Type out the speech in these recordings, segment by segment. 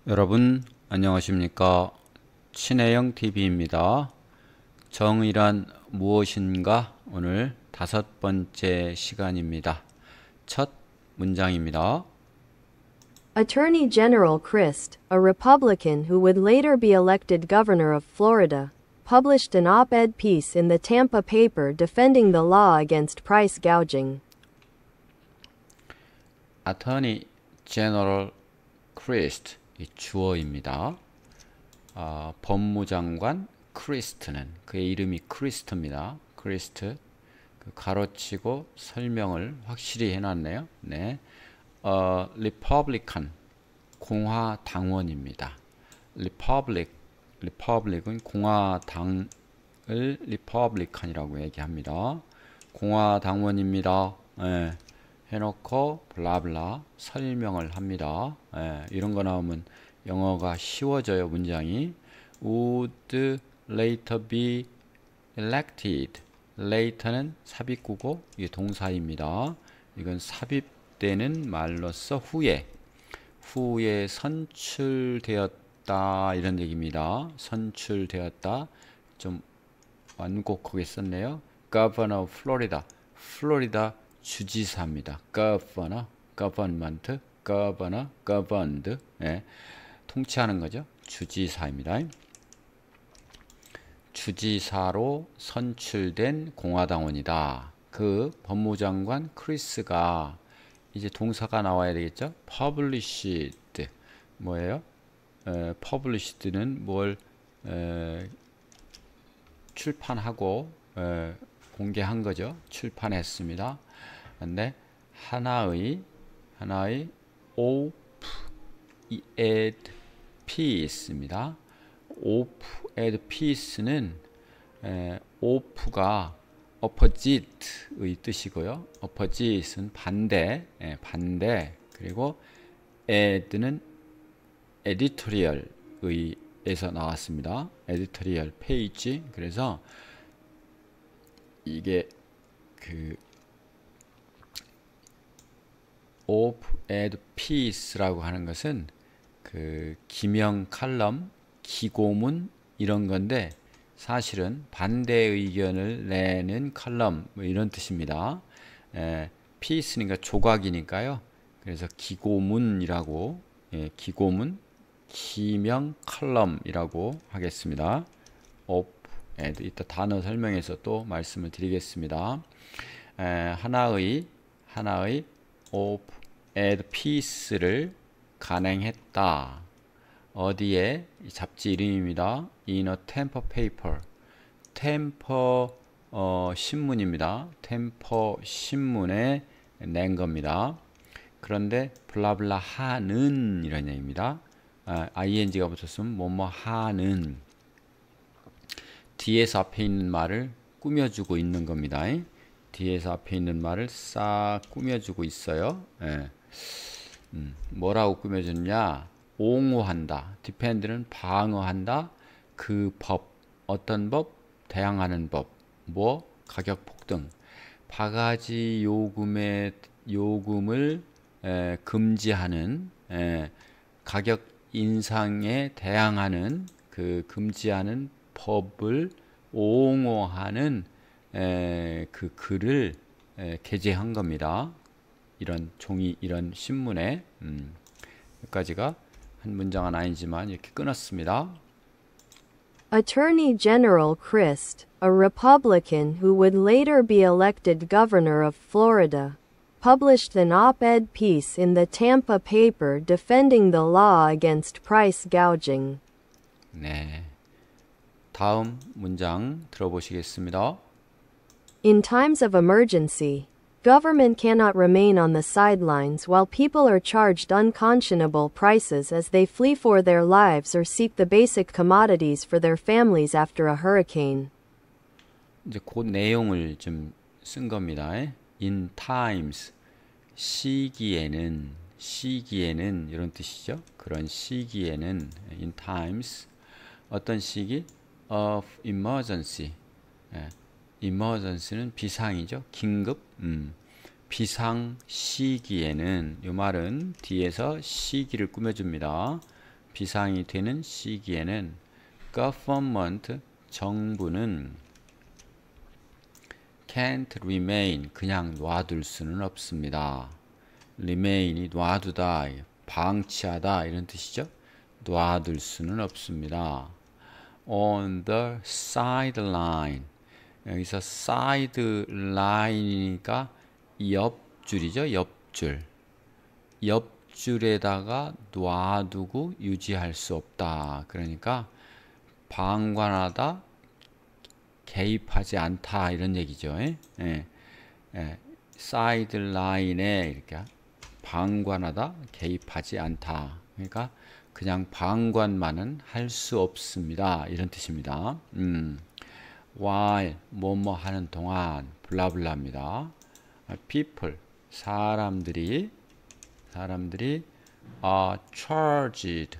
여러분 안녕하십니까? 친해영 TV입니다. 정의란 무엇인가? 오늘 5번째 시간입니다. 첫 문장입니다. Attorney General Crist, a Republican who would later be elected governor of Florida, published an op-ed piece in the Tampa paper defending the law against price gouging. Attorney General Crist, 이 주어입니다. 법무장관 크리스트는 그의 이름이 크리스트입니다. 크리스트 가로치고 설명을 확실히 해놨네요. 네, Republican 공화당원입니다. Republic은 공화당을 Republican이라고 얘기합니다. 공화당원입니다. 네, 해놓고 블라블라 설명을 합니다. 이런 거 나오면 영어가 쉬워져요. 문장이 would later be elected. later는 삽입구고 이게 동사입니다. 이건 삽입되는 말로서 후에 선출되었다 이런 얘기입니다. 선출되었다. 좀 완곡하게 썼네요. Governor of Florida. 플로리다 주지사입니다. Governor, government, governor, governed. 예, 통치하는 거죠. 주지사입니다. 주지사로 선출된 공화당원이다. 그 법무장관 크리스가 이제 동사가 나와야 되겠죠. Published 뭐예요? Published는 뭘 출판하고 공개한 거죠. 출판했습니다. 근데 하나의 op-ed piece입니다. op-ed piece는 op가 opposite의 뜻이고요. opposite는 반대, 반대. 그리고 ed는 editorial의에서 나왔습니다. editorial page. 그래서 이게 그 op-ed piece라고 하는 것은 그 기명 칼럼, 기고문 이런 건데 사실은 반대 의견을 내는 칼럼 뭐 이런 뜻입니다. piece니까 조각이니까요. 그래서 기고문이라고 기고문, 기명 칼럼이라고 하겠습니다. op-ed 이따 단어 설명해서 또 말씀을 드리겠습니다. 하나의 op-ed piece를 간행했다. 어디에? 잡지 이름입니다. In a Tampa paper. 템퍼 신문입니다. 템퍼 신문에 낸 겁니다. 그런데 블라블라 하는 이런 얘기입니다. ing가 붙었으면 뭐뭐 하는 뒤에서 앞에 있는 말을 꾸며주고 있는 겁니다. 뒤에서 앞에 있는 말을 싹 꾸며주고 있어요. 뭐라고 꾸며줬냐? 옹호한다. 디펜드는 방어한다. 그 법, 어떤 법? 대항하는 법. 뭐? 가격 폭등. 바가지 요금을 금지하는 가격 인상에 대항하는 그 금지하는 법을 옹호하는 그 글을 게재한 겁니다. 이런 종이, 이런 신문에 여기까지가 한 문장은 아니지만 이렇게 끊었습니다. Attorney General Crist, a Republican who would later be elected governor of Florida, published an op-ed piece in the Tampa paper defending the law against price gouging. 네, 다음 문장 들어보시겠습니다. In times of emergency, government cannot remain on the sidelines while people are charged unconscionable prices as they flee for their lives or seek the basic commodities for their families after a hurricane. 이제 그 내용을 좀 쓴 겁니다. In times, 시기에는 이런 뜻이죠. 그런 시기에는 in times 어떤 시기? of emergency. emergency는 비상이죠. 긴급. 비상 시기에는 이 말은 뒤에서 시기를 꾸며줍니다. 비상이 되는 시기에는 government, 정부는 can't remain, 그냥 놔둘 수는 없습니다. remain이 놔두다, 방치하다 이런 뜻이죠. 놔둘 수는 없습니다. on the sideline, 여기서 sideline이니까 옆줄이죠. 옆줄. 옆줄에다가 놔두고 유지할 수 없다. 그러니까 방관하다, 개입하지 않다 이런 얘기죠. 사이드라인에 이렇게 방관하다, 개입하지 않다. 그러니까 그냥 방관만은 할 수 없습니다. 이런 뜻입니다. while 뭐뭐 하는 동안 블라블라입니다. people 사람들이 are charged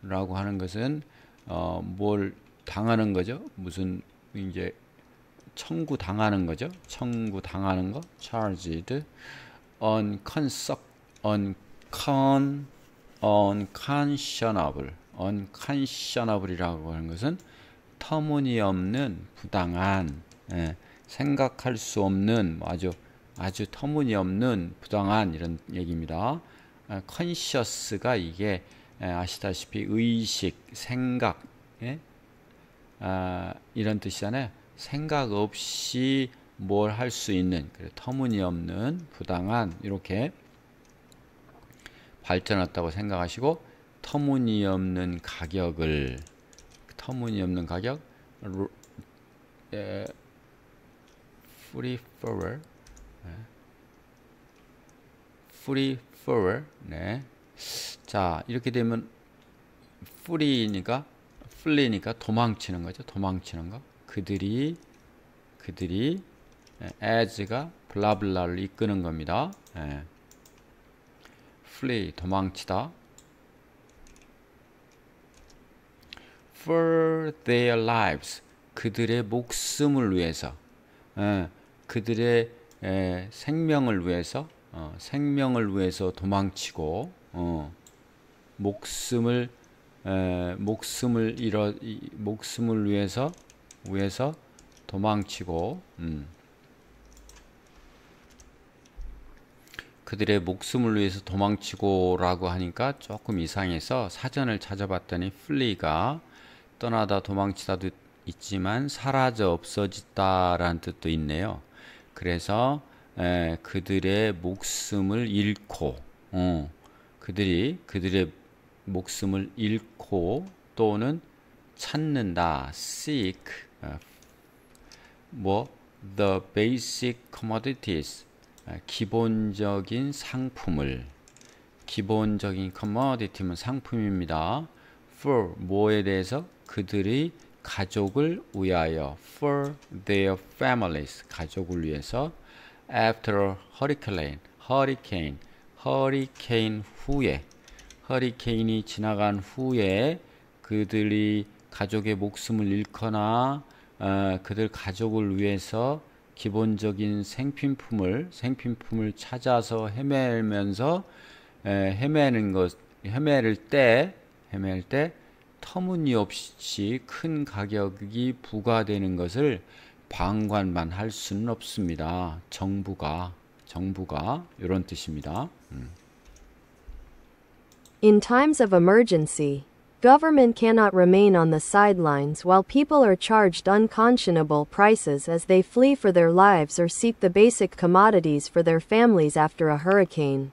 라고 하는 것은 뭘 당하는 거죠? 무슨 이제 청구 당하는 거죠? 청구 당하는 거 charged unconscionable이라고 하는 것은 터무니없는 부당한 생각할 수 없는 아주 터무니없는 부당한 이런 얘기입니다. conscious가 이게 아시다시피 의식, 생각 이런 뜻이잖아요. 생각 없이 뭘 할 수 있는 터무니없는 부당한 이렇게 발전했다고 생각하시고 터무니없는 가격 free for 네. 자, 이렇게 되면 flee니까 도망치는 거죠. 도망치는 거. 그들이 as가 블라블라를 이끄는 겁니다. flee 도망치다. for their lives 그들의 목숨을 위해서 그들의 생명을 위해서 도망치고 목숨을 위해서 도망치고 그들의 목숨을 위해서 도망치고라고 하니까 조금 이상해서 사전을 찾아봤더니 flee가 떠나다 도망치다도 있지만 사라져 없어지다라는 뜻도 있네요. 그래서 그들의 목숨을 잃고 그들의 목숨을 잃고 또는 찾는다. seek the basic commodities 기본적인 상품을 기본적인 commodity는 상품입니다. for 뭐에 대해서 그들의 가족을 위하여 for their families 가족을 위해서 after hurricane 후에 허리케인이 지나간 후에 그들이 가족의 목숨을 잃거나 그들 가족을 위해서 기본적인 생필품을 찾아서 헤매를 때 터무니없이 큰 가격이 부과되는 것을 방관만 할 수는 없습니다. 정부가 이런 뜻입니다. In times of emergency, government cannot remain on the sidelines while people are charged unconscionable prices as they flee for their lives or seek the basic commodities for their families after a hurricane.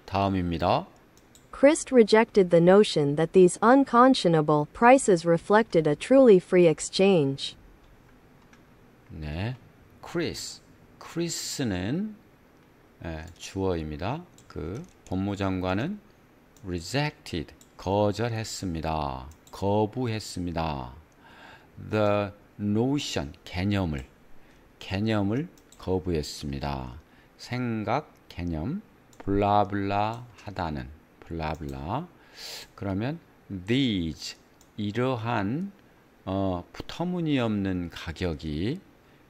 다음입니다. Christ rejected the notion that these unconscionable prices reflected a truly free exchange. 네, 크리스는 주어입니다. 그 법무장관은 rejected 거절했습니다. 거부했습니다. The notion 개념을 거부했습니다. 생각 개념 블라블라 하다는 블라블라. 그러면 these 이러한 터무니없는 가격이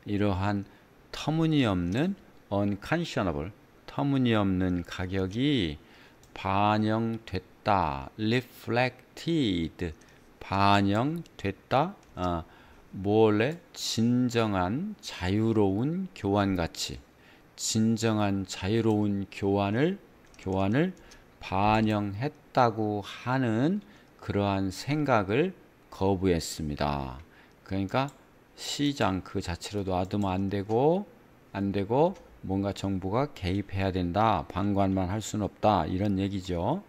이러한 터무니없는 unconscionable 터무니없는 가격이 반영됐다. reflected. 반영됐다. 뭘래? 진정한 자유로운 교환 가치. 진정한 자유로운 교환을 반영했다고 하는 그러한 생각을 거부했습니다. 그러니까 시장 그 자체로 놔두면 안 되고 뭔가 정부가 개입해야 된다. 방관만 할 수는 없다. 이런 얘기죠.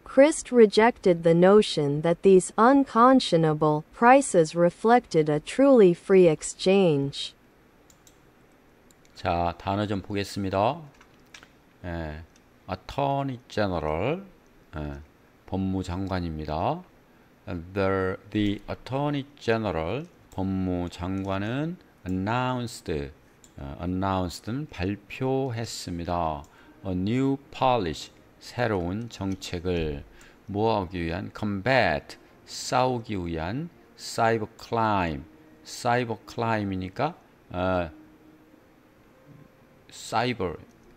Christ rejected the notion that these unconscionable prices reflected a truly free exchange. 자, 단어 좀 보겠습니다. Attorney General, 법무장관입니다. The Attorney General, 법무장관은 announceed는 발표했습니다. A new policy, 새로운 정책을 뭐하기 위한? combat, 싸우기 위한 cybercrime, cybercrime이니까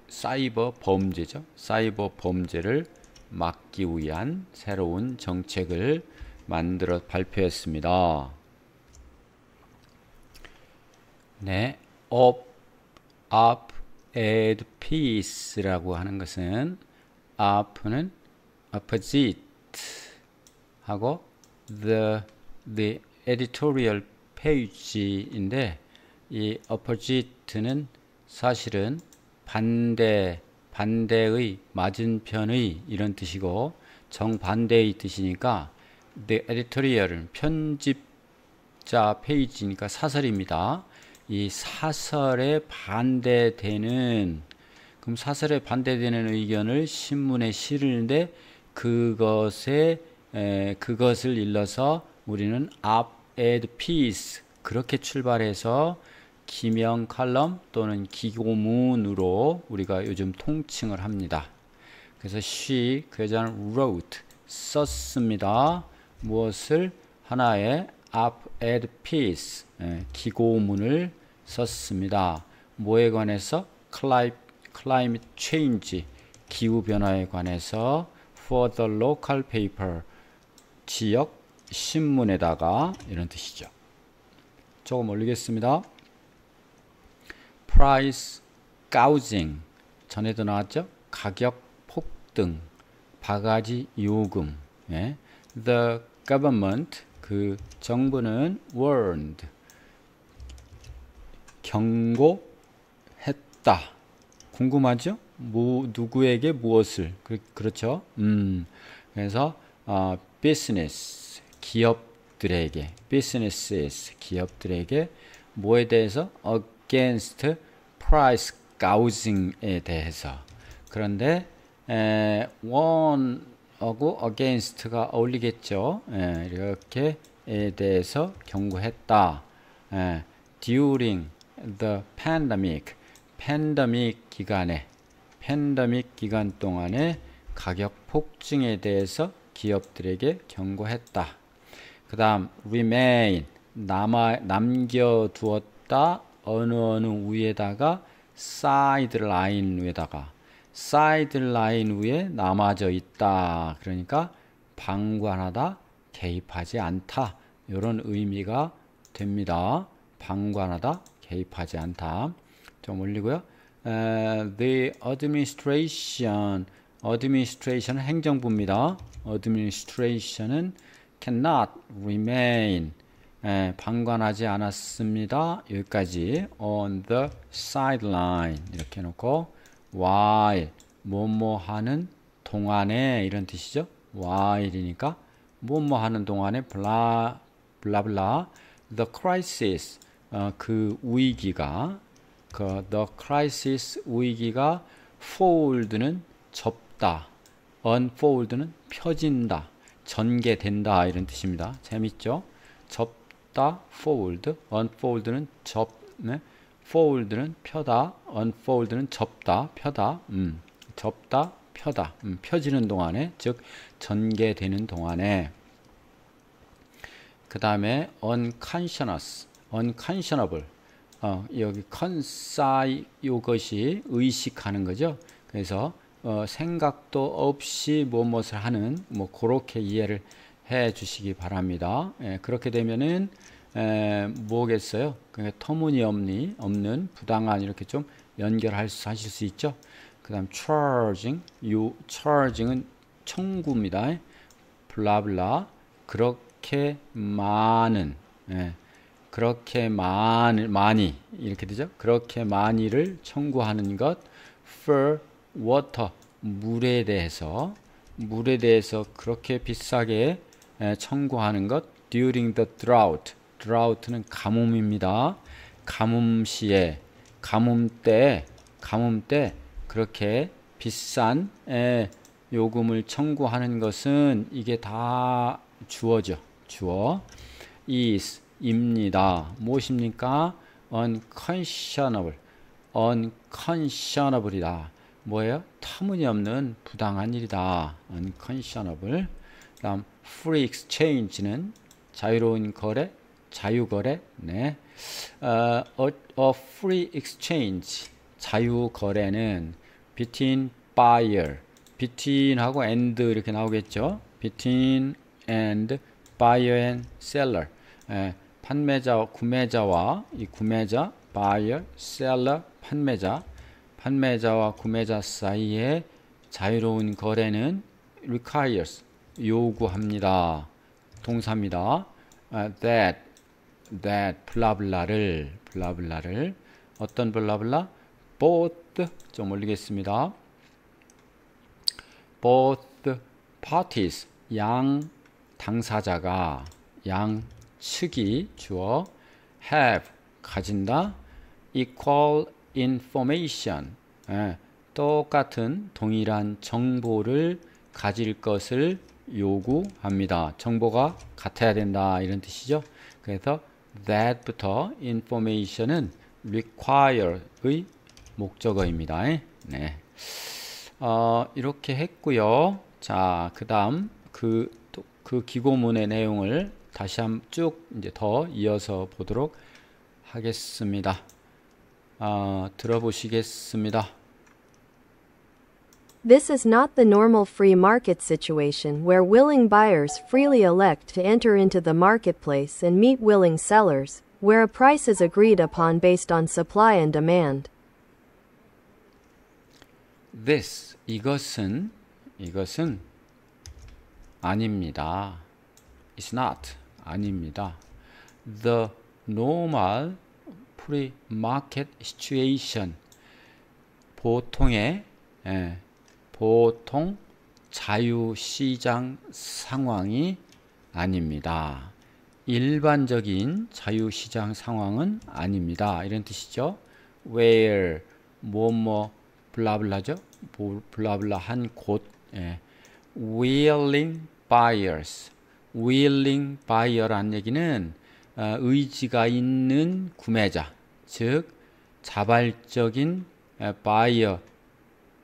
사이버 범죄죠. 사이버 범죄를 막기 위한 새로운 정책을 만들어 발표했습니다. 네, up and peace라고 하는 것은 up는 opposite 하고 the editorial page인데 이 opposite는 사실은 반대의 맞은편의 이런 뜻이고 정반대의 뜻이니까 the editorial은 편집자 페이지니까 사설입니다. 이 사설에 반대되는 그럼 사설에 반대되는 의견을 신문에 실으는데 그것을 일러서 우리는 up and peace 그렇게 출발해서 기명 칼럼 또는 기고문으로 우리가 요즘 통칭을 합니다. 그래서 she 그자는 wrote 썼습니다. 무엇을? 하나의 up and peace 기고문을 썼습니다. 뭐에 관해서? climate change 기후 변화에 관해서 for the local paper 지역 신문에다가 이런 뜻이죠. 조금 올리겠습니다. price gouging 전에도 나왔죠. 가격 폭등, 바가지 요금. The government 그 정부는 warned 경고했다. 궁금하죠? 누구에게 무엇을? 그렇죠? 그래서 business 기업들에게 businesses 기업들에게 뭐에 대해서? against price gouging에 대해서. 그런데 warn하고 against가 어울리겠죠. 이렇게에 대해서 경고했다. during the pandemic 팬데믹 기간 동안에 가격 폭증에 대해서 기업들에게 경고했다. 그 다음 remain 남겨두었다. 어느 위에다가 사이드라인 위에 남아져 있다. 그러니까 방관하다, 개입하지 않다. 이런 의미가 됩니다. 방관하다, 개입하지 않다. 좀 올리고요. The administration 행정부입니다. administration은 cannot remain 방관하지 않았습니다. 여기까지 on the sideline 이렇게 해놓고 while 뭐뭐 하는 동안에 이런 뜻이죠. while이니까 뭐뭐 하는 동안에 블라블라 the crisis 그 위기가 the crisis 위기가 fold는 접다 unfold는 펴진다 전개된다 이런 뜻입니다. 재밌죠? 접다 fold unfold는 fold는 펴다 unfold는 접다 펴다 접다 펴다 펴지는 동안에 즉 전개되는 동안에 그 다음에 unconscionable 여기 컨사이 요것이 의식하는 거죠. 그래서 생각도 없이 무엇을 하는 뭐 그렇게 이해를 해 주시기 바랍니다. 예, 그렇게 되면은 뭐겠어요? 그러니까 터무니없는 부당한 이렇게 좀 하실 수 있죠. 그다음 charging은 청구입니다. 블라블라 그렇게 많은 그렇게 많이 이렇게 되죠. 그렇게 많이를 청구하는 것 for water 물에 대해서 그렇게 비싸게 청구하는 것 during the drought는 가뭄입니다. 가뭄 때 그렇게 비싼 요금을 청구하는 것은 이게 다 주어죠. 주어 is입니다. 무엇입니까? unconscionable이다. 뭐예요? 터무니없는 부당한 일이다. unconscionable. 그다음 free exchange는 자유로운 거래, 자유거래. 네. a free exchange 자유거래는 between between하고 and 이렇게 나오겠죠. between and buyer and seller. 판매자와 구매자와 이 구매자 buyer, seller 판매자와 구매자 사이에 자유로운 거래는 requires 요구합니다. 동사입니다. that 블라블라를 어떤 블라블라 both 좀 올리겠습니다. both parties 양 당사자가 양 측이 주어 have 가진다 equal information 똑같은 동일한 정보를 가질 것을 요구합니다. 정보가 같아야 된다 이런 뜻이죠. 그래서 that부터 information은 require의 목적어입니다. 네. 이렇게 했고요. 자, 그다음 그 기고문의 내용을 다시 한번 쭉 이제 더 이어서 보도록 하겠습니다. 들어보시겠습니다. This is not the normal free market situation where willing buyers freely elect to enter into the marketplace and meet willing sellers, where a price is agreed upon based on supply and demand. This 이것은 아닙니다. It's not 아닙니다. The normal free market situation 보통 자유시장 상황이 아닙니다. 일반적인 자유시장 상황은 아닙니다. 이런 뜻이죠. Where 블라블라죠. 블라블라 한 곳. willing buyer란 얘기는 의지가 있는 구매자, 즉 자발적인 buyer,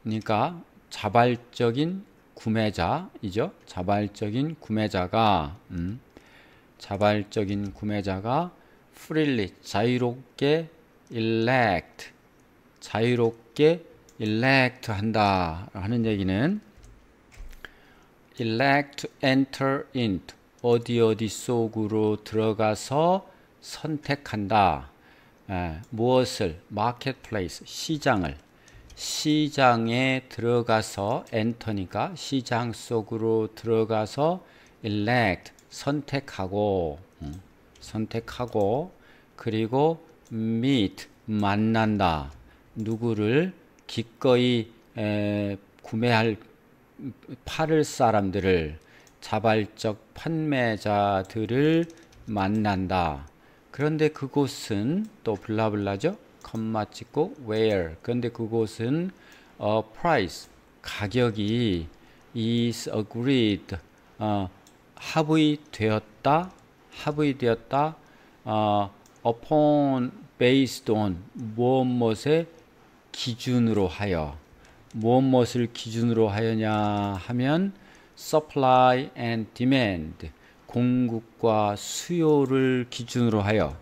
그러니까 자발적인 구매자이죠. 자발적인 구매자가 freely 자유롭게 elect 한다 하는 얘기는 elect enter into 어디 속으로 들어가서 선택한다. 무엇을 marketplace 시장에 들어가서 enter니까 시장 속으로 들어가서 elect 선택하고 그리고 meet 만난다. 누구를 기꺼이 팔을 사람들을 자발적 판매자들을 만난다. 그런데 그곳은 또 블라블라죠. 컴마 찍고 where. 그런데 그곳은 price 가격이 is agreed 합의되었다. upon based on 무엇의 기준으로 하여 무엇을 기준으로 하여냐 하면 supply and demand 공급과 수요를 기준으로 하여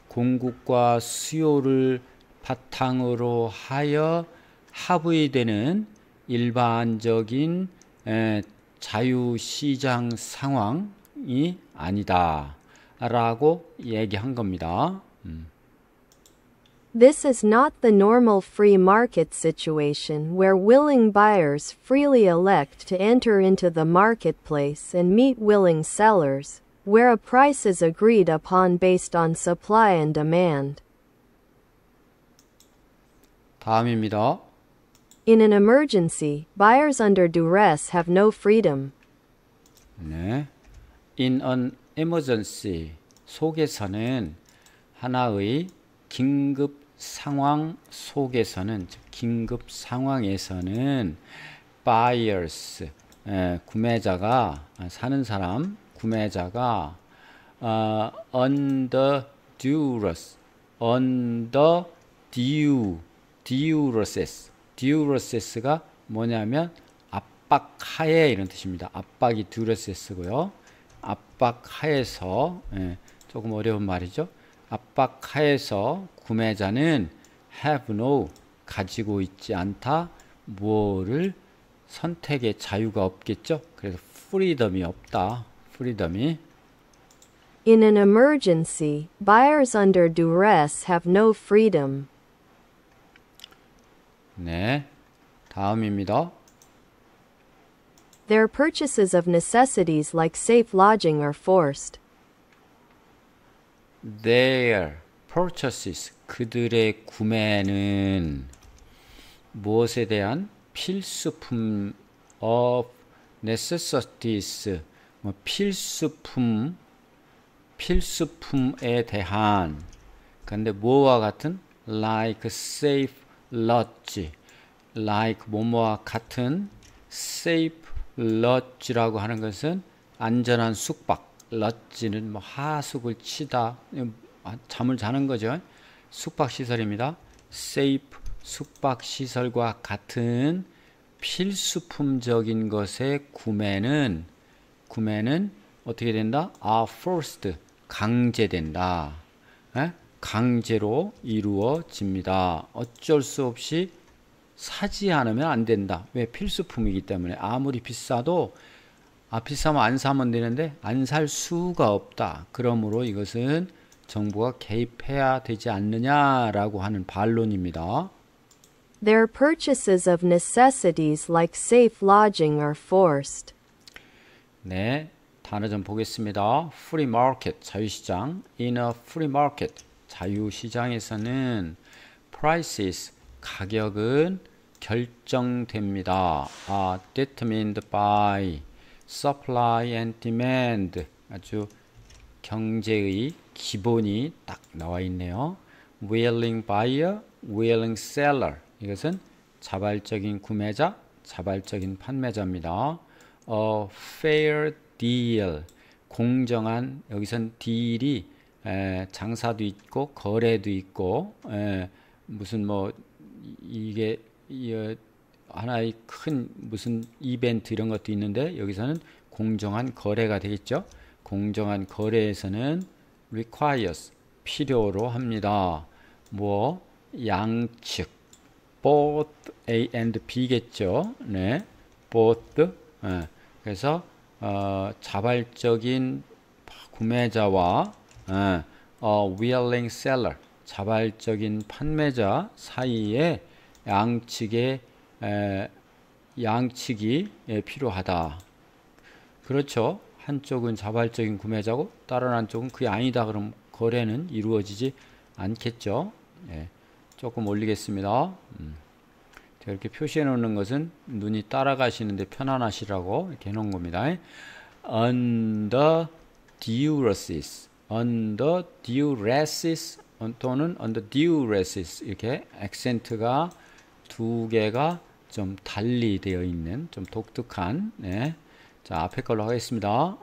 공급과 수요를 바탕으로 하여 합의되는 일반적인 자유시장 상황이 아니다 라고 얘기한 겁니다. This is not the normal free market situation where willing buyers freely elect to enter into the marketplace and meet willing sellers, where a price is agreed upon based on supply and demand. 다음입니다. In an emergency, buyers under duress have no freedom. 네. In an emergency 속에서는 하나의 긴급 상황 속에서는 긴급 상황에서는 buyers 구매자가 사는 사람 구매자가 under duress가 뭐냐면 압박하에 이런 뜻입니다. 압박이 duress고요. 압박하에서 조금 어려운 말이죠. 압박하에서 구매자는 have no 가지고 있지 않다. 뭐를 선택의 자유가 없겠죠. 그래서 freedom이 없다. freedom이 In an emergency, buyers under duress have no freedom. 네, 다음입니다. Their purchases of necessities like safe lodging are forced. Their purchases 그들의 구매는 무엇에 대한 필수품 of necessities 필수품에 대한 근데 뭐와 같은 like safe lodge like 뭐뭐와 같은 safe lodge라고 하는 것은 안전한 숙박 lodge는 뭐 하숙을 치다 잠을 자는 거죠. 숙박 시설입니다. safe 숙박 시설과 같은 필수품적인 것의 구매는 어떻게 된다? are forced 강제된다. 강제로 이루어집니다. 어쩔 수 없이 사지 않으면 안 된다. 왜? 필수품이기 때문에 아무리 비싸도 비싸면 안 사면 되는데 안 살 수가 없다. 그러므로 이것은 정부가 개입해야 되지 않느냐라고 하는 반론입니다. Their purchases of necessities like safe lodging are forced. 네, 단어 좀 보겠습니다. Free market, 자유시장. In a free market, 자유시장에서는 prices, 가격은 결정됩니다. Determined by supply and demand. 아주 경제의 기본이 딱 나와 있네요. Willing buyer, willing seller. 이것은 자발적인 구매자, 자발적인 판매자입니다. Fair deal. 공정한, 여기선 딜이 장사도 있고 거래도 있고 무슨 뭐 이게 하나의 큰 무슨 이벤트 이런 것도 있는데 여기서는 공정한 거래가 되겠죠. 공정한 거래에서는 requires 필요로 합니다. 뭐 양측 both A and B겠죠. 네, both. 그래서 자발적인 구매자와 willing seller 자발적인 판매자 사이에 양측이 필요하다. 그렇죠. 한쪽은 자발적인 구매자고 다른 한쪽은 그게 아니다. 그럼 거래는 이루어지지 않겠죠. 조금 올리겠습니다. 제가 이렇게 표시해 놓는 것은 눈이 따라가시는데 편안하시라고 이렇게 해 놓은 겁니다. Under duress 또는 under duress 이렇게 액센트가 두 개가 좀 달리 되어 있는 좀 독특한 자 앞에 걸로 하겠습니다.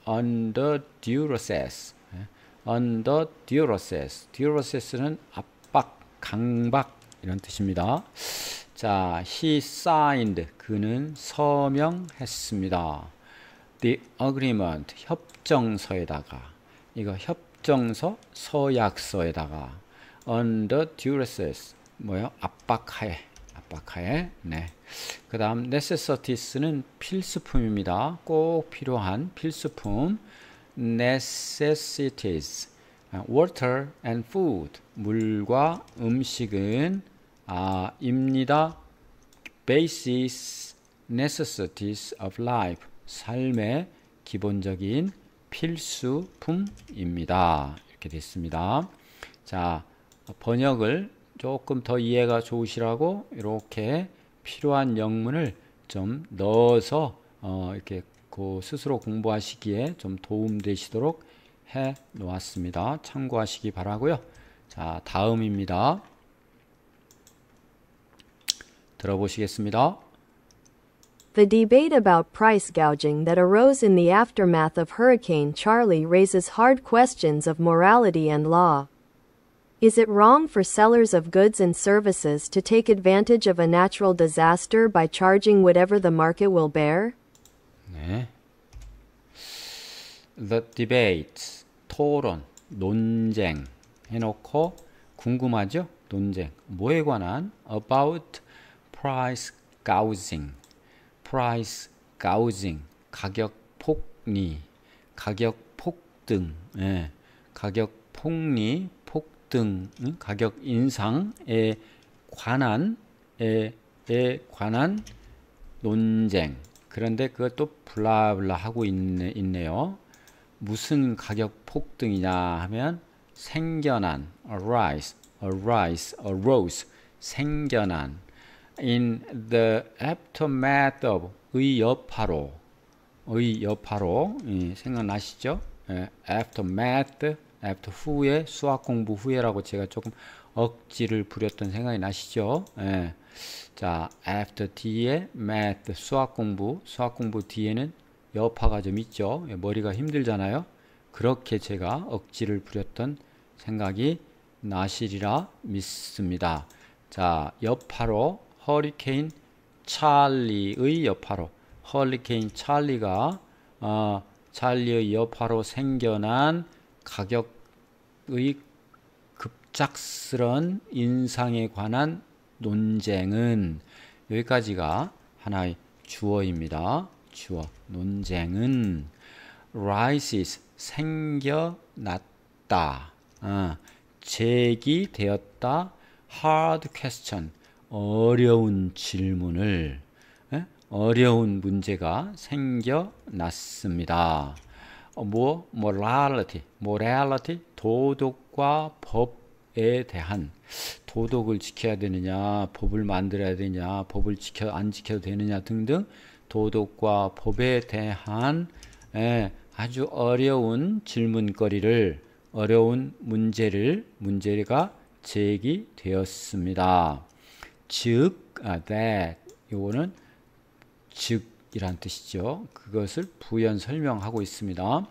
Under duress under duress는 압박, 강박 이런 뜻입니다. 자, he signed 그는 서명했습니다. The agreement 협정서에다가 이거 법정서, 서약서에다가 under duress 뭐요? 압박하에. 네. 그다음 necessities는 필수품입니다. 꼭 필요한 필수품. necessities water and food 물과 음식은 입니다. basic necessities of life 삶의 기본적인 필수품입니다. 이렇게 됐습니다. 자, 번역을 조금 더 이해가 좋으시라고 이렇게 필요한 영문을 좀 넣어서 이렇게 그 스스로 공부하시기에 좀 도움되시도록 해 놓았습니다. 참고하시기 바라고요. 자, 다음입니다. 들어보시겠습니다. The debate about price gouging that arose in the aftermath of Hurricane Charlie raises hard questions of morality and law. Is it wrong for sellers of goods and services to take advantage of a natural disaster by charging whatever the market will bear? 네. The debate, 토론, 논쟁 해놓고 궁금하죠? 논쟁. 뭐에 관한? About price gouging. price gouging. 가격 폭리. 가격 폭등. 예. 가격 폭리, 폭등, 가격 인상에 관한 논쟁. 그런데 그것도 블라블라 하고 있네요. 무슨 가격 폭등이냐 하면 생겨난 arose 생겨난 in the aftermath of 의 여파로 생각나시죠? aftermath after 후에 수학 공부 후에라고 제가 조금 억지를 부렸던 생각이 나시죠? 자, after 뒤에 math 수학 공부 뒤에는 여파가 좀 있죠. 머리가 힘들잖아요. 그렇게 제가 억지를 부렸던 생각이 나시리라 믿습니다. 자, 여파로 허리케인 찰리의 여파로 허리케인 찰리가 찰리의 여파로 생겨난 가격의 급작스런 인상에 관한 논쟁은 여기까지가 하나의 주어입니다. 주어. 논쟁은 rises 생겨났다. 제기되었다. hard question 어려운 질문을 어려운 문제가 생겨났습니다. morality 도덕과 법에 대한 도덕을 지켜야 되느냐, 법을 만들어야 되느냐, 법을 안 지켜도 되느냐 등등 도덕과 법에 대한 아주 어려운 질문거리를 어려운 문제가 제기되었습니다. 즉, that 이거는 즉이란 뜻이죠. 그것을 부연 설명하고 있습니다.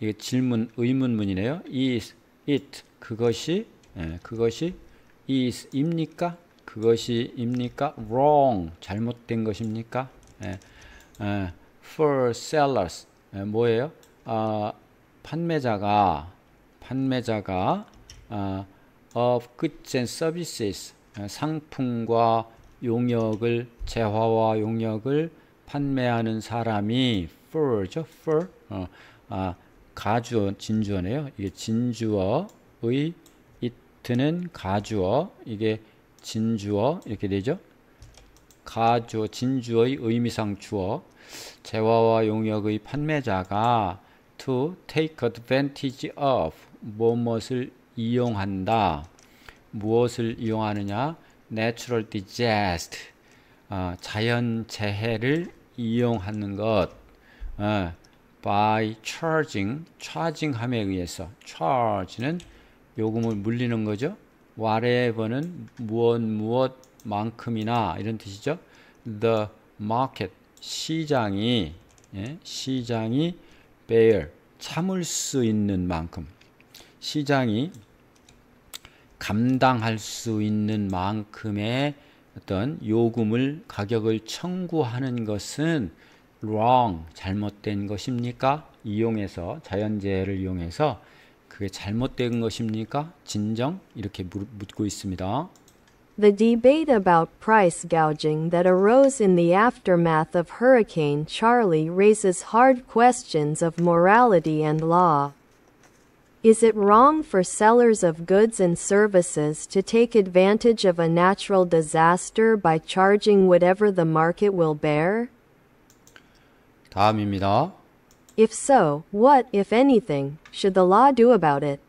이게 질문 의문문이네요. is it 그것이 is 입니까? 그것이 입니까? wrong 잘못된 것입니까? for sellers 뭐예요? 판매자가 of goods and services 상품과 용역을 재화와 용역을 판매하는 사람이 for죠. for 가주어 진주어네요. 이게 진주어의 it는 가주어 이게 진주어 이렇게 되죠. 가주어 진주어의 의미상 주어 재화와 용역의 판매자가 to take advantage of 무엇을 이용한다. 무엇을 이용하느냐? natural disaster 자연재해를 이용하는 것 by charging함에 의해서 charge는 요금을 물리는 거죠. whatever는 무엇만큼이나 이런 뜻이죠. the market 시장이 bear 참을 수 있는 만큼 시장이 감당할 수 있는 만큼의 어떤 요금을 가격을 청구하는 것은 wrong 잘못된 것입니까? 이용해서 자연재해를 이용해서 그게 잘못된 것입니까? 진정? 이렇게 묻고 있습니다. The debate about price gouging that arose in the aftermath of Hurricane Charlie raises hard questions of morality and law. Is it wrong for sellers of goods and services to take advantage of a natural disaster by charging whatever the market will bear? 다음입니다. If so, what, if anything, should the law do about it?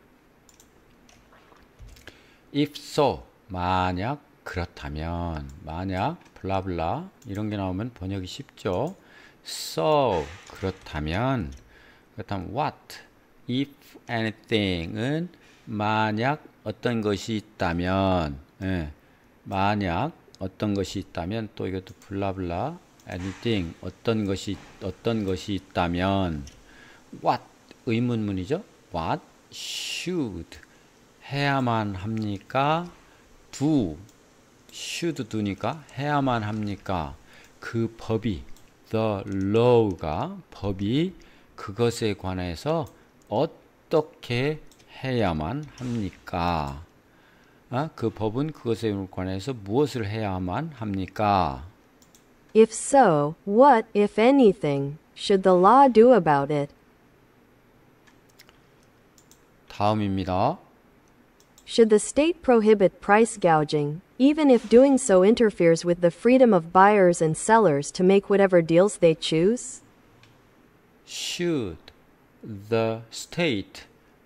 If so, 만약 그렇다면, 만약 블라블라 이런 게 나오면 번역이 쉽죠. So, 그렇다면 what? If anything은 만약 어떤 것이 있다면, 만약 어떤 것이 있다면, 또 이것도 블라블라 anything 어떤 것이 있다면, what 의문문이죠. What should 해야만 합니까? do should do니까 해야만 합니까? 그 법이 the law가 법이 그것에 관해서 어떻게 해야만 합니까? 그 법은 그것에 관해서 무엇을 해야만 합니까? If so, what, if anything, should the law do about it? 다음입니다. Should the state prohibit price gouging, even if doing so interferes with the freedom of buyers and sellers to make whatever deals they choose? Should the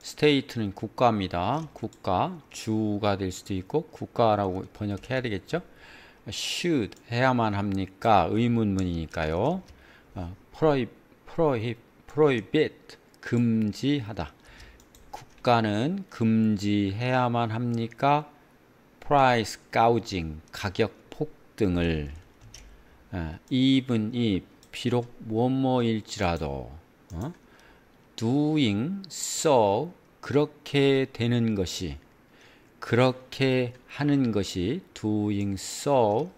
state는 국가입니다. 국가, 주가 될 수도 있고 국가라고 번역해야 되겠죠. should 해야만 합니까? 의문문이니까요. prohibit 금지하다. 국가는 금지해야만 합니까? price gouging 가격 폭등을 even if 비록 뭐뭐일지라도 doing so 그렇게 되는 것이 그렇게 하는 것이 doing so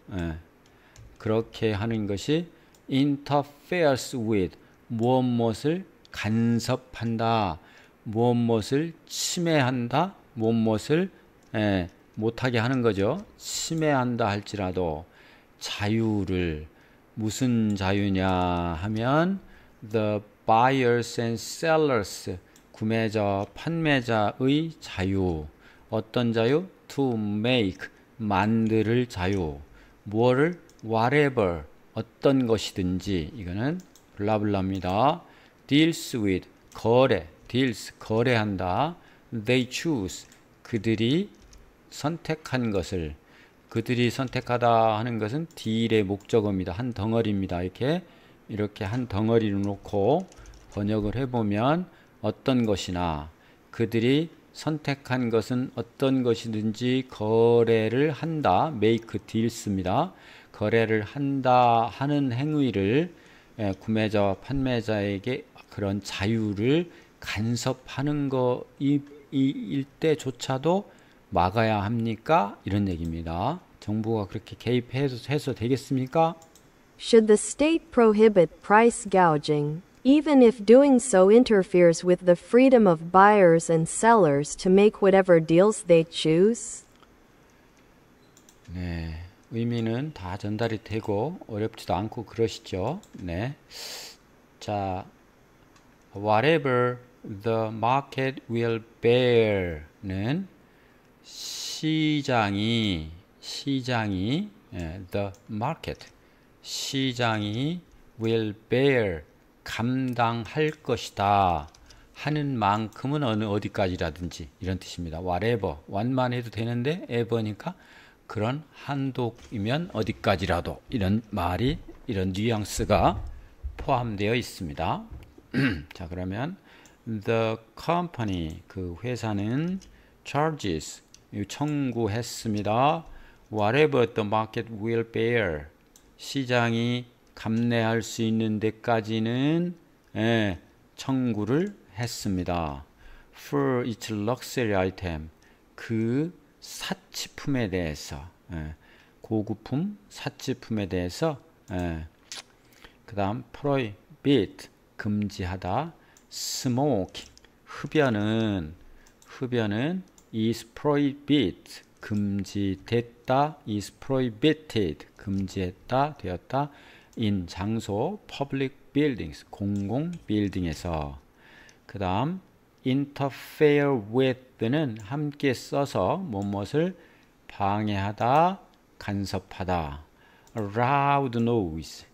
그렇게 하는 것이 interferes with 무엇을 간섭한다 무엇을 침해한다 무엇을 못하게 하는 거죠. 침해한다 할지라도 자유를 무슨 자유냐 하면 the buyers and sellers 구매자 판매자의 자유 어떤 자유? to make 만들 자유 무엇을? whatever 어떤 것이든지 이거는 블라블라입니다. deals with 거래 deals 거래한다. they choose 그들이 선택한 것을 그들이 선택하다 하는 것은 deal의 목적어입니다. 한 덩어리입니다. 이렇게 한 덩어리를 놓고 번역을 해보면 어떤 것이나 그들이 선택한 것은 어떤 것이든지 거래를 한다. make deals입니다. 거래를 한다 하는 행위를 구매자와 판매자에게 그런 자유를 간섭하는 거일 때조차도 막아야 합니까? 이런 얘기입니다. 정부가 그렇게 개입해서 되겠습니까? Should the state prohibit price gouging, even if doing so interferes with the freedom of buyers and sellers to make whatever deals they choose? 네, 의미는 다 전달이 되고 어렵지도 않고 그러시죠. 네, 자, whatever the market will bear는 시장이 the market 시장이 will bear 감당할 것이다 하는 만큼은 어디까지라든지 이런 뜻입니다. whatever one만 해도 되는데 ever니까 그런 한도이면 어디까지라도 이런 말이 이런 뉘앙스가 포함되어 있습니다. 자 그러면 the company 그 회사는 charges 청구했습니다. whatever the market will bear 시장이 감내할 수 있는 데까지는 청구를 했습니다. for its luxury item 그 사치품에 대해서 고급품 사치품에 대해서 그 다음 prohibit 금지하다 smoking 흡연은 흡연은 is prohibited 금지됐다, is prohibited 금지했다, 되었다 in 장소 public buildings 공공 빌딩에서. 그 다음 interfere with는 함께 써서 무엇을 방해하다, 간섭하다. loud noise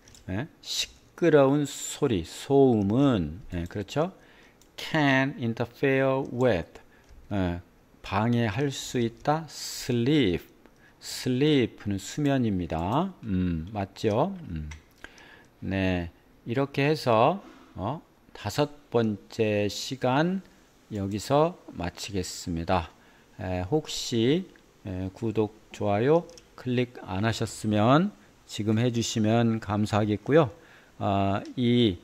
시끄러운 소리, 소음은 그렇죠? can interfere with 방해할 수 있다. sleep는 수면입니다. 맞죠? 네, 이렇게 해서 5번째 시간 여기서 마치겠습니다. 혹시 구독, 좋아요 클릭 안 하셨으면 지금 해주시면 감사하겠고요. 이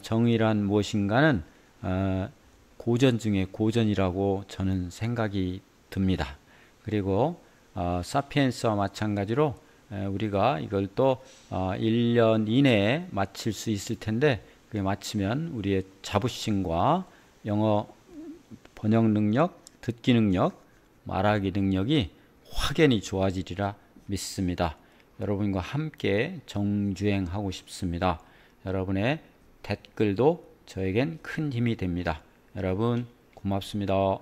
정의란 무엇인가는 고전 중에 고전이라고 저는 생각이 듭니다. 그리고 사피엔스와 마찬가지로 우리가 이걸 또 1년 이내에 마칠 수 있을 텐데 그게 마치면 우리의 자부심과 영어 번역 능력, 듣기 능력, 말하기 능력이 확연히 좋아지리라 믿습니다. 여러분과 함께 정주행하고 싶습니다. 여러분의 댓글도 저에겐 큰 힘이 됩니다. 여러분 고맙습니다.